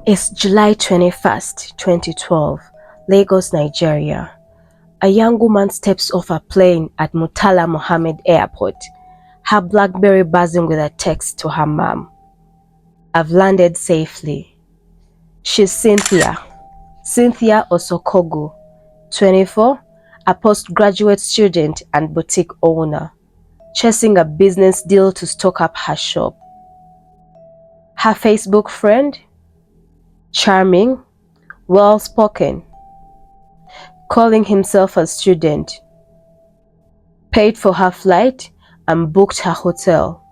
It's July 21st, 2012, Lagos, Nigeria. A young woman steps off a plane at Murtala Mohammed Airport, her BlackBerry buzzing with a text to her mom. I've landed safely. She's Cynthia Osokogu, 24, a postgraduate student and boutique owner, chasing a business deal to stock up her shop. Her Facebook friend? Charming, well-spoken, calling himself a student, paid for her flight and booked her hotel.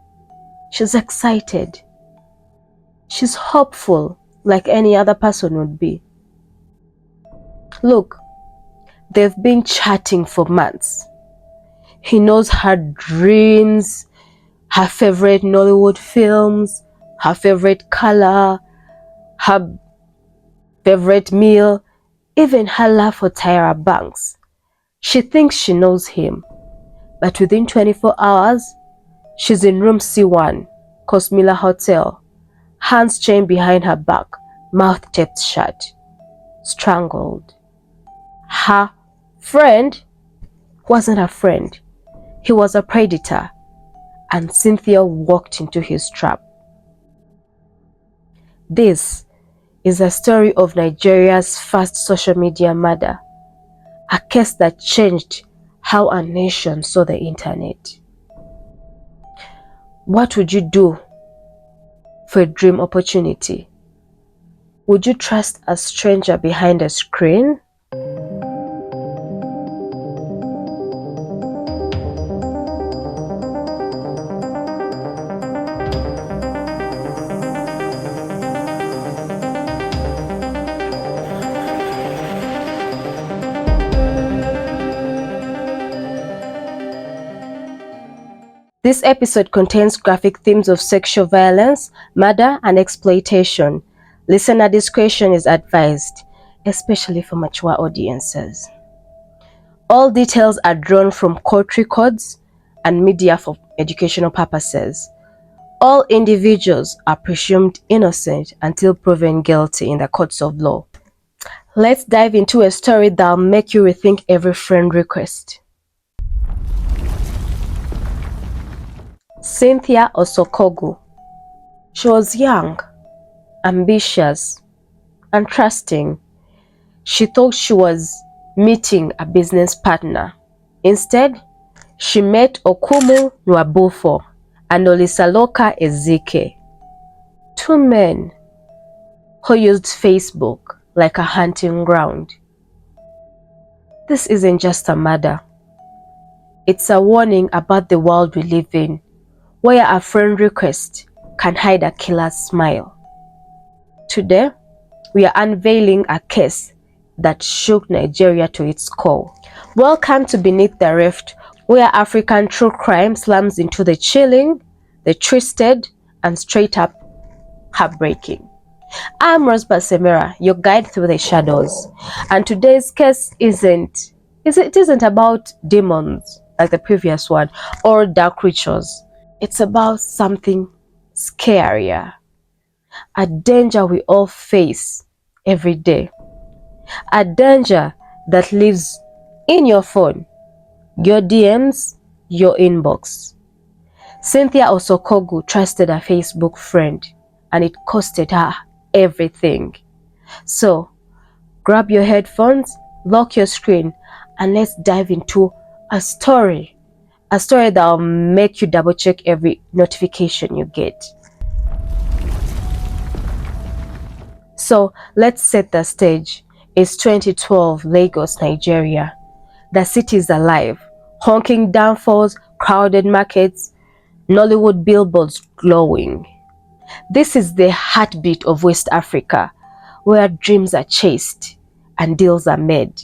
She's excited. She's hopeful like any other person would be. Look, they've been chatting for months. He knows her dreams, her favorite Nollywood films, her favorite color, her favorite meal, even her love for Tyra Banks. She thinks she knows him, but within 24 hours, she's in room C1, Cosmilla Hotel, hands chained behind her back, mouth taped shut, strangled. Her friend wasn't a friend. He was a predator, and Cynthia walked into his trap. This is a story of Nigeria's first social media murder, a case that changed how a nation saw the internet. What would you do for a dream opportunity? Would you trust a stranger behind a screen? This episode contains graphic themes of sexual violence, murder, and exploitation. Listener discretion is advised, especially for mature audiences. All details are drawn from court records and media for educational purposes. All individuals are presumed innocent until proven guilty in the courts of law. Let's dive into a story that'll make you rethink every friend request. Cynthia Osokogu. She was young, ambitious, and trusting. She thought she was meeting a business partner. Instead, she met Okumu Nwabufo and Olisaloka Ezike, two men who used Facebook like a hunting ground. This isn't just a murder. It's a warning about the world we live in, where a friend request can hide a killer's smile. Today, we are unveiling a case that shook Nigeria to its core. Welcome to Beneath the Rift, where African true crime slams into the chilling, the twisted, and straight up heartbreaking. I'm Rosba Semera, your guide through the shadows. And today's case isn't about demons like the previous one or dark creatures. It's about something scarier, a danger we all face every day, a danger that lives in your phone, your DMs, your inbox. Cynthia Osokogu trusted a Facebook friend, and it costed her everything. So, grab your headphones, lock your screen, and let's dive into a story that will make you double check every notification you get. So let's set the stage. It's 2012, Lagos, Nigeria. The city is alive. Honking downfalls, crowded markets, Nollywood billboards glowing. This is the heartbeat of West Africa, where dreams are chased and deals are made.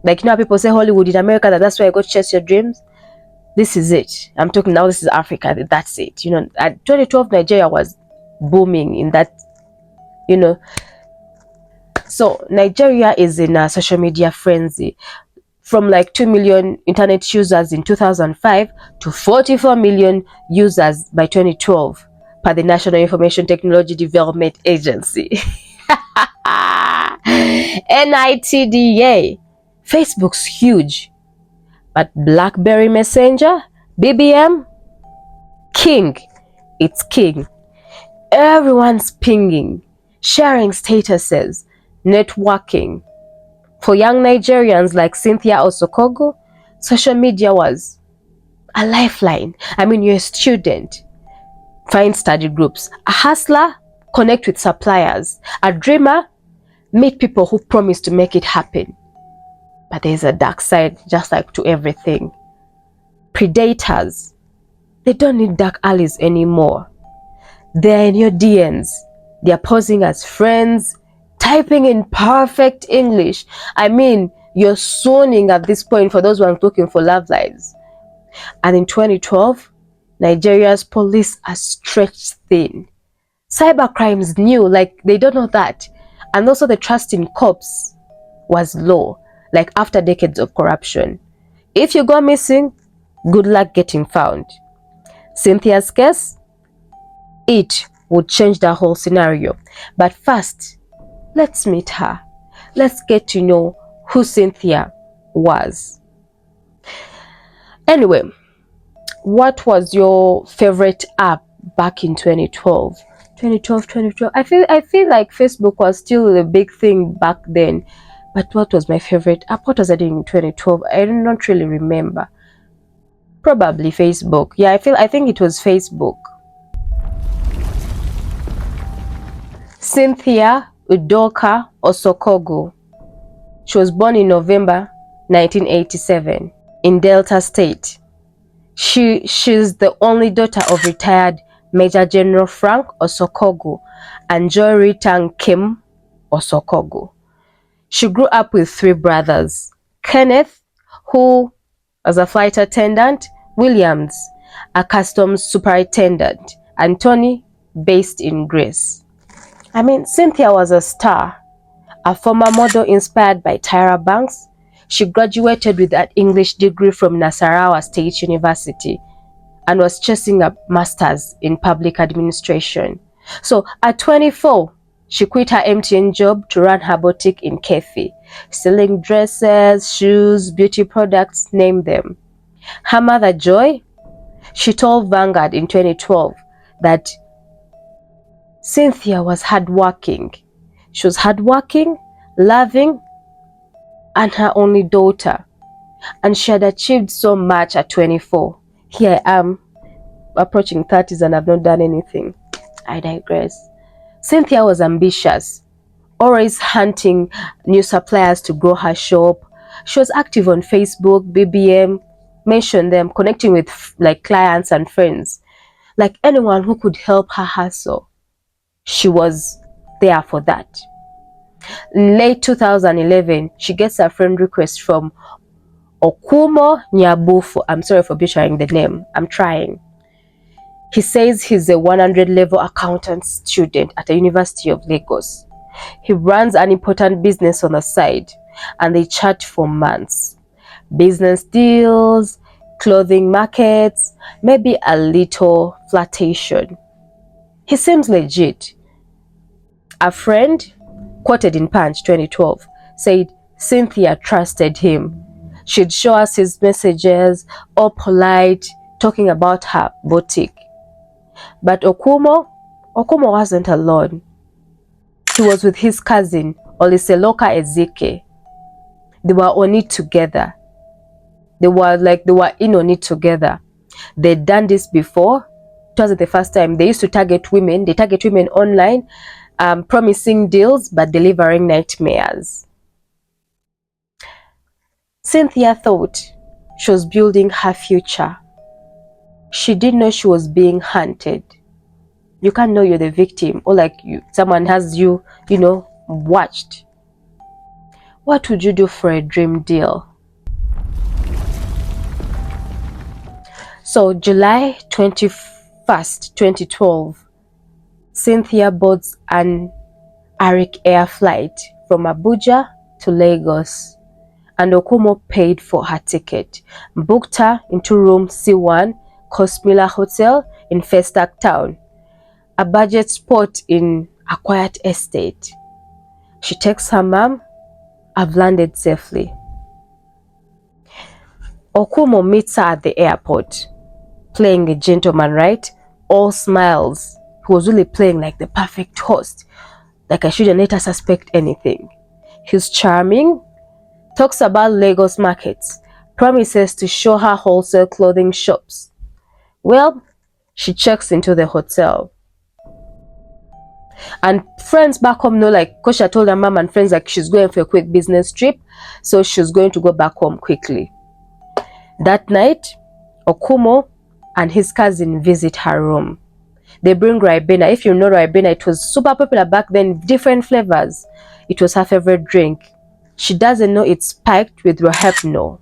Like, how people say Hollywood in America, that's where you go chase your dreams. This is it. I'm talking now, this is Africa. That's it. At 2012, Nigeria was booming in that, So Nigeria is in a social media frenzy. From like 2 million internet users in 2005 to 44 million users by 2012. per the National Information Technology Development Agency. NITDA. Facebook's huge, but BlackBerry Messenger, BBM, king. It's king. Everyone's pinging, sharing statuses, networking. For young Nigerians like Cynthia Osokogu, social media was a lifeline. I mean, you're a student, find study groups. A hustler, connect with suppliers. A dreamer, meet people who promise to make it happen. But there's a dark side, just like to everything. Predators, they don't need dark alleys anymore. They're in your DMs. They're posing as friends, typing in perfect English. I mean, you're swooning at this point for those who are looking for love lives. And in 2012, Nigeria's police are stretched thin. Cybercrime is new, like they don't know that. And also the trust in cops was low, like after decades of corruption. If you go missing, good luck getting found. Cynthia's case, it would change the whole scenario. But first, let's meet her. Let's get to know who Cynthia was. Anyway, what was your favorite app back in 2012? 2012. I feel like Facebook was still a big thing back then. But what was my favorite app? What was I doing in 2012? I do not really remember. Probably Facebook. Yeah, I think it was Facebook. Cynthia Osokogu. She was born in November 1987 in Delta State. She's the only daughter of retired Major General Frank Osokogu and Joy Ritang Kim Osokogu. She grew up with three brothers: Kenneth, who was a flight attendant; Williams, a customs superintendent; and Tony, based in Greece. I mean, Cynthia was a star, a former model inspired by Tyra Banks. She graduated with an English degree from Nasarawa State University and was chasing a master's in public administration. So at 24, she quit her MTN job to run her boutique in Kefi, selling dresses, shoes, beauty products, name them. Her mother, Joy, she told Vanguard in 2012 that Cynthia was hardworking. She was hardworking, loving, and her only daughter. And she had achieved so much at 24. Here I am, approaching 30s, and I've not done anything. I digress. Cynthia was ambitious, always hunting new suppliers to grow her shop. She was active on Facebook, BBM, mention them, connecting with like clients and friends, like anyone who could help her hustle. She was there for that. In late 2011, she gets a friend request from Okumo Nyabufu. I'm sorry for butchering the name. I'm trying. He says he's a 100 level accountant student at the University of Lagos. He runs an important business on the side, and they chat for months. Business deals, clothing markets, maybe a little flirtation. He seems legit. A friend, quoted in Punch 2012, said Cynthia trusted him. She'd show us his messages, all polite, talking about her boutique. But Okumo wasn't alone. He was with his cousin, Oliseloka Ezike. They were on it together. They were in on it together. They'd done this before. It wasn't the first time. They used to target women. They target women online, promising deals but delivering nightmares. Cynthia thought she was building her future. She didn't know she was being hunted. You can't know you're the victim, or someone has you, watched. What would you do for a dream deal? So July 21st, 2012, Cynthia boards an Arik Air flight from Abuja to Lagos, and Okumo paid for her ticket, booked her into room C1, Cosmilla Hotel in Festac Town. a budget spot in a quiet estate. She texts her mom, "I've landed safely." Okumo meets her at the airport, playing a gentleman, right? All smiles. He was really playing like the perfect host. Like I shouldn't let her suspect anything. He's charming, talks about Lagos markets, promises to show her wholesale clothing shops. Well, she checks into the hotel. And friends back home know, like, Kosha told her mom and friends, like, she's going for a quick business trip, so she's going to go back home quickly. That night, Okumo and his cousin visit her room. They bring Ribena. If you know Ribena, it was super popular back then, different flavors. It was her favorite drink. She doesn't know it's spiked with rohypnol,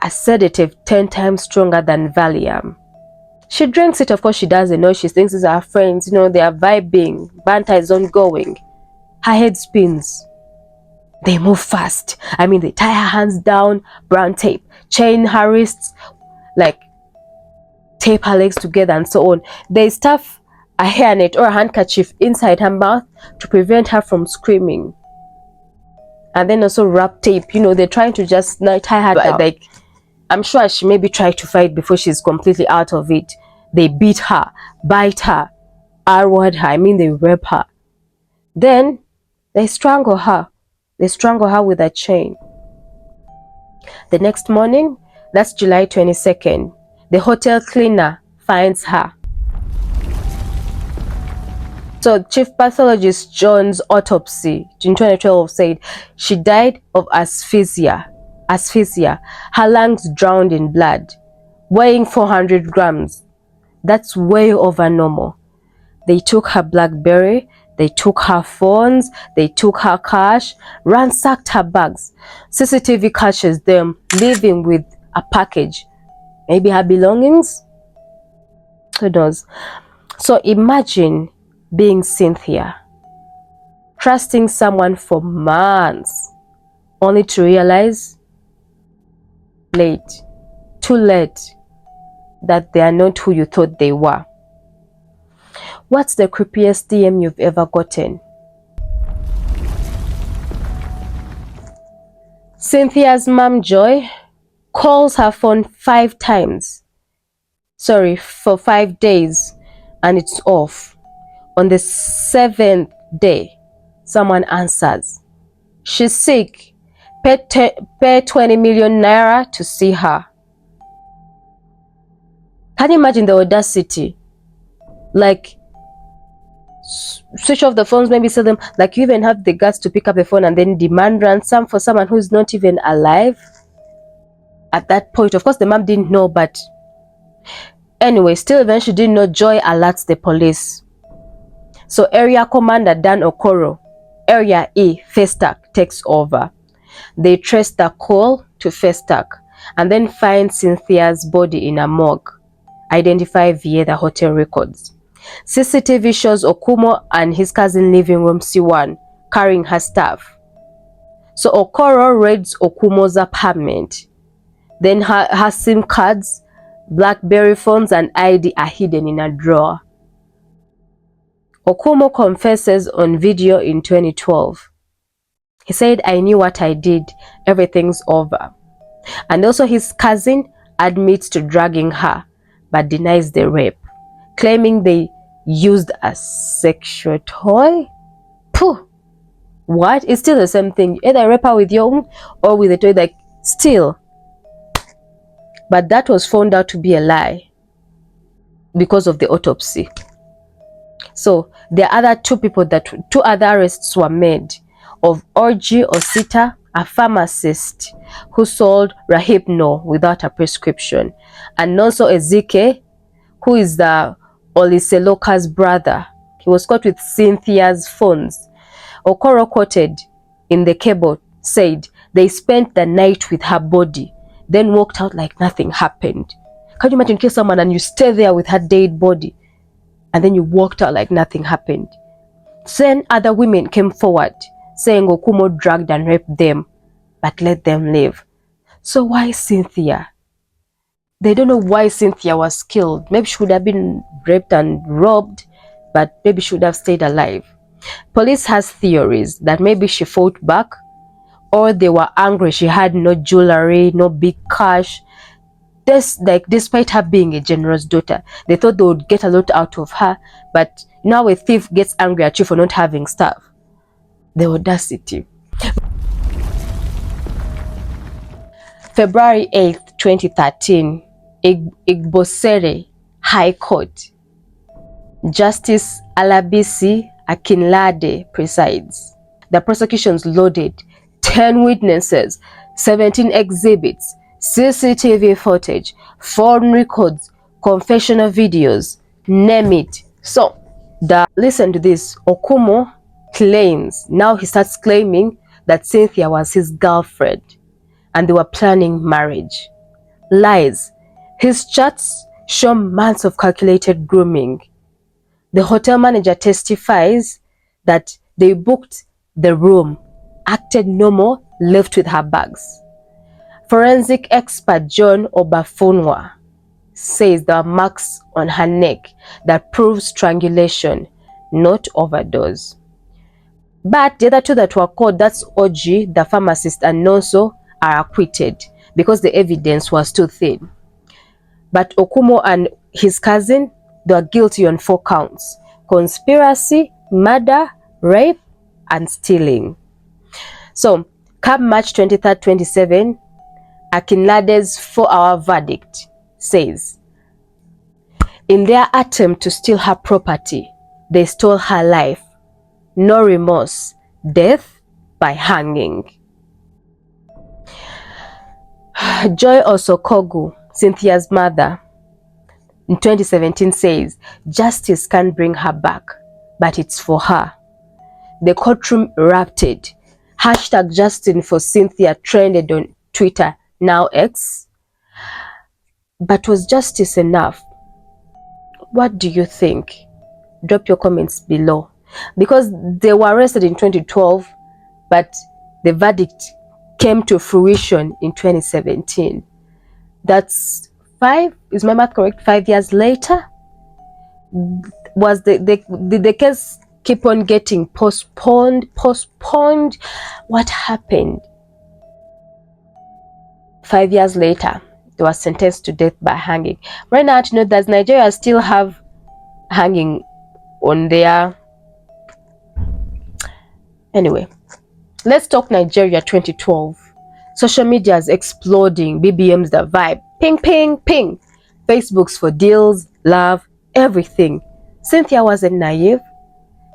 a sedative 10 times stronger than Valium. She drinks it, of course she doesn't know. She thinks it's her friends, they are vibing, banter is ongoing. Her head spins. They move fast. They tie her hands down, brown tape, chain her wrists, like tape her legs together and so on. They stuff a hairnet or a handkerchief inside her mouth to prevent her from screaming. And then also wrap tape, they're trying to just tie her down. Like, I'm sure she maybe tried to fight before she's completely out of it. They beat her, bite her, R-word her, they rape her. Then they strangle her. They strangle her with a chain. The next morning, that's July 22nd, the hotel cleaner finds her. So Chief Pathologist John's autopsy in 2012 said she died of asphyxia. Her lungs drowned in blood, weighing 400 grams. That's way over normal. They took her BlackBerry, they took her phones, they took her cash, ransacked her bags. CCTV catches them leaving with a package. Maybe her belongings? Who knows? So imagine being Cynthia, trusting someone for months, only to realize too late, that they are not who you thought they were. What's the creepiest DM you've ever gotten? Cynthia's mom, Joy, calls her phone 5 times. For 5 days, and it's off. On the 7th day, someone answers. She's sick. Pay 20 million naira to see her. Can you imagine the audacity? Like, switch off the phones, maybe sell them. Like, you even have the guts to pick up the phone and then demand ransom for someone who's not even alive at that point. Of course, the mom didn't know, but anyway, still eventually didn't know. Joy alerts the police. So Area Commander Dan Okoro, Area E, Festac, takes over. They trace the call to Festac and then find Cynthia's body in a morgue, identified via the hotel records. CCTV shows Okumo and his cousin living room C1 carrying her stuff. So Okoro raids Okumo's apartment. Then her SIM cards, BlackBerry phones and ID are hidden in a drawer. Okumo confesses on video in 2012. He said, "I knew what I did. Everything's over." And also his cousin admits to drugging her, but denies the rape, claiming they used a sexual toy. Pooh! What? It's still the same thing. Either rape her with your own or with a toy, like, still. But that was found out to be a lie because of the autopsy. So the other two other arrests were made of Orji Osita, a pharmacist who sold rohypnol without a prescription, and also Ezike, who is the Oliseloka's brother. He was caught with Cynthia's phones. Okoro, quoted in the cable, said they spent the night with her body, then walked out like nothing happened. Can you imagine kill someone and you stay there with her dead body, and then you walked out like nothing happened? Then other women came forward saying Okumo drugged and raped them, but let them live. So why Cynthia? They don't know why Cynthia was killed. Maybe she would have been raped and robbed, but maybe she would have stayed alive. Police has theories that maybe she fought back, or they were angry she had no jewelry, no big cash. Despite her being a generous daughter, they thought they would get a lot out of her. But now a thief gets angry at you for not having stuff. The audacity. February 8th, 2013, Igbosere High Court. Justice Alabisi Akinlade presides. The prosecution's loaded 10 witnesses, 17 exhibits, CCTV footage, phone records, confessional videos, name it. So, listen to this. Okumo claims, now he starts claiming that Cynthia was his girlfriend and they were planning marriage. Lies. His chats show months of calculated grooming. The hotel manager testifies that they booked the room, acted normal, left with her bags. Forensic expert John Obafunwa says there are marks on her neck that prove strangulation, not overdose. But the other two that were caught, that's Oji, the pharmacist, and Nonso, are acquitted because the evidence was too thin. But Okumo and his cousin, they are guilty on 4 counts: conspiracy, murder, rape, and stealing. So, come March 23rd, 27, Akinlade's 4-hour verdict says, in their attempt to steal her property, they stole her life. No remorse. Death by hanging. Joy Osokogu, Cynthia's mother, in 2017 says, justice can't bring her back, but it's for her. The courtroom erupted. Hashtag Justin for Cynthia trended on Twitter, now X. But was justice enough? What do you think? Drop your comments below. Because they were arrested in 2012, but the verdict came to fruition in 2017. That's 5, is my math correct? 5 years later? Was the case keep on getting postponed? What happened? 5 years later, they were sentenced to death by hanging. Right now, you know, does Nigeria still have hanging on their... Anyway, let's talk Nigeria 2012. Social media is exploding. BBM's the vibe. Ping, ping, ping. Facebook's for deals, love, everything. Cynthia wasn't naive.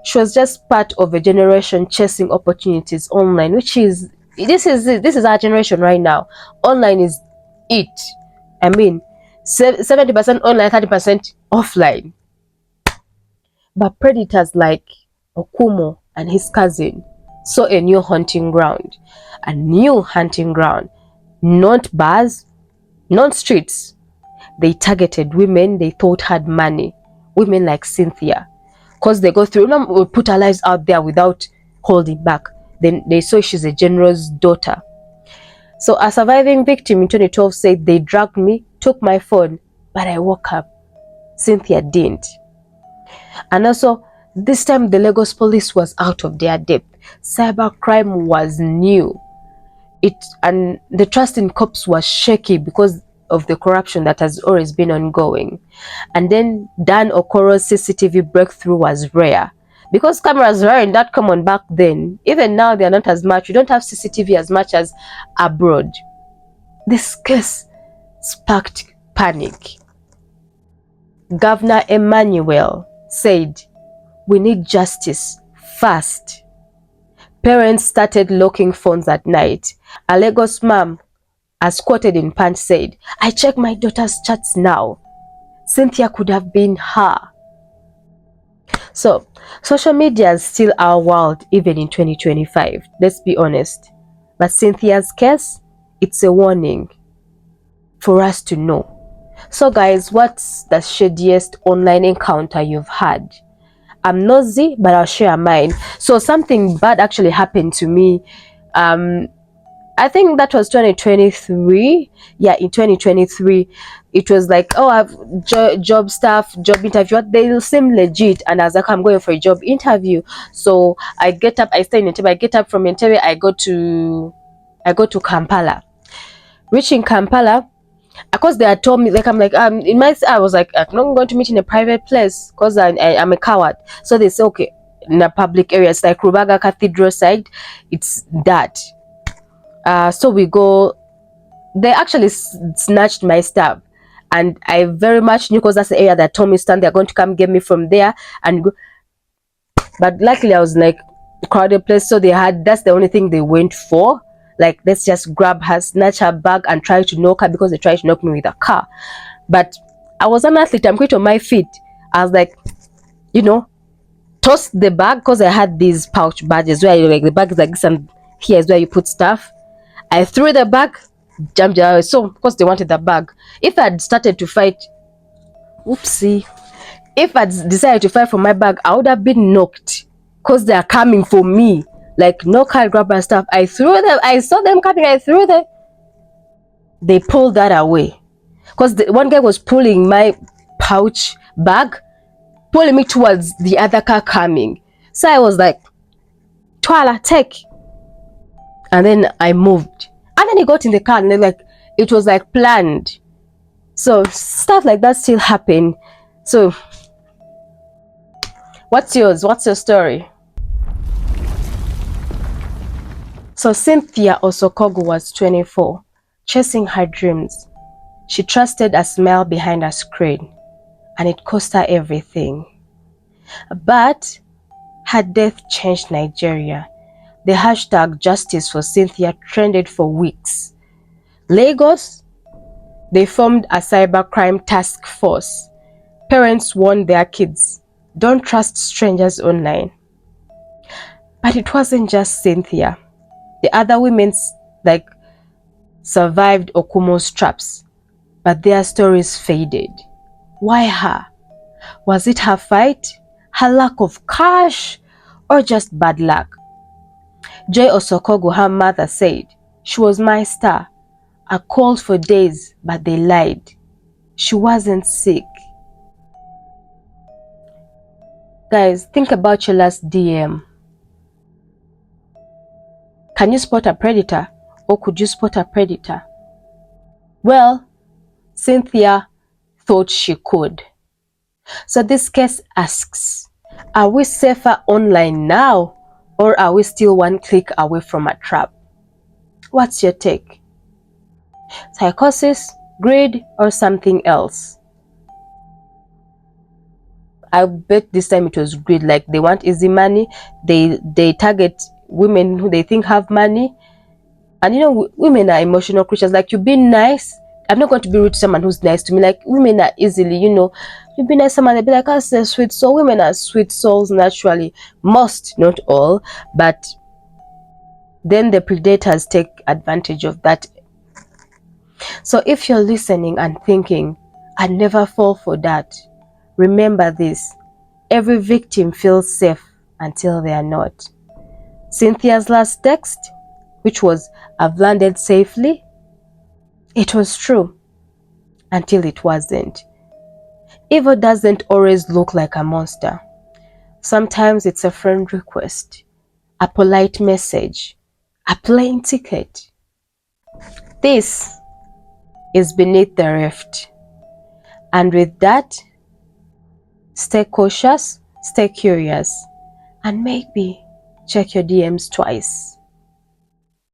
She was just part of a generation chasing opportunities online, which is... This is our generation right now. Online is it. I mean, 70% online, 30% offline. But predators like Okumo and his cousin saw a new hunting ground. A new hunting ground. Not bars, not streets. They targeted women they thought had money. Women like Cynthia. Because they go through, we put our lives out there without holding back. Then they saw she's a generous daughter. So a surviving victim in 2012 said, they dragged me, took my phone, but I woke up. Cynthia didn't. And also, this time the Lagos police was out of their depth. Cybercrime was new. And the trust in cops was shaky because of the corruption that has always been ongoing. And then Dan Okoro's CCTV breakthrough was rare. Because cameras weren't that common back then. Even now, they are not as much. We don't have CCTV as much as abroad. This case sparked panic. Governor Emmanuel said, we need justice fast. Parents started locking phones at night. A Lagos mom, as quoted in Punch, said, I check my daughter's chats now. Cynthia could have been her. So, social media is still our world even in 2025. Let's be honest. But Cynthia's case, it's a warning for us to know. So guys, what's the shadiest online encounter you've had? I'm nosy, but I'll share mine. So something bad actually happened to me I think that was 2023. Yeah, in 2023, it was like, oh, I've job stuff, job interview. They seem legit, and I was like, I'm going for a job interview. So I get up, I stay in Entebbe. I get up from Entebbe, I go to Kampala. Reaching Kampala, of course they had told me, like, I'm like, in my, I was like, I'm not going to meet in a private place because I'm a coward. So they say, okay, in a public area, it's like Rubaga Cathedral side, it's that. So we go. They actually snatched my stuff, and I very much knew, because that's the area that told me stand. They're going to come get me from there and go. But luckily, I was like crowded place, so they had. That's the only thing they went for. Like, let's just grab her, snatch her bag, and try to knock her, because they tried to knock me with a car. But I was an athlete. I'm quick on my feet. I was like, you know, toss the bag, because I had these pouch badges where you, like, the bag is like this, and here is where you put stuff. I threw the bag, jumped out. So, of course, they wanted the bag. If I'd started to fight, oopsie. If I'd decided to fight for my bag, I would have been knocked, because they are coming for me. Like, no car, grab my stuff. I threw them. I saw them coming. I threw them. They pulled that away, because the one guy was pulling my pouch bag, pulling me towards the other car coming. So I was like, Twala, take. And then I moved. And then he got in the car, and then, like, it was like planned. So stuff like that still happen. So what's yours? What's your story? So Cynthia Osokogu was 24, chasing her dreams. She trusted a smile behind a screen, and it cost her everything. But her death changed Nigeria. The hashtag Justice for Cynthia trended for weeks. Lagos, they formed a cybercrime task force. Parents warned their kids, don't trust strangers online. But it wasn't just Cynthia. The other women, like, survived Okumo's traps, but their stories faded. Why her? Was it her fight, her lack of cash, or just bad luck? Joy Osokogu, her mother, said, she was my star. I called for days, but they lied. She wasn't sick. Guys, think about your last DM. Can you spot a predator, or could you spot a predator? Well, Cynthia thought she could. So this case asks, are we safer online now, or are we still one click away from a trap? What's your take? Psychosis, greed, or something else? I bet this time it was greed. Like, they want easy money. They target women who they think have money. And you know, women are emotional creatures. Like, you be nice. I'm not going to be rude to someone who's nice to me. Like, women are easily, you know, you be nice to someone, they'll be like, oh, they're sweet soul. Women are sweet souls naturally. Most, not all. But then the predators take advantage of that. So if you're listening and thinking, I'd never fall for that, remember this. Every victim feels safe until they are not. Cynthia's last text, which was, I've landed safely, it was true until it wasn't. Evil doesn't always look like a monster. Sometimes it's a friend request, a polite message, a plane ticket. This is Beneath the Rift. And with that, stay cautious, stay curious, and maybe check your DMs twice.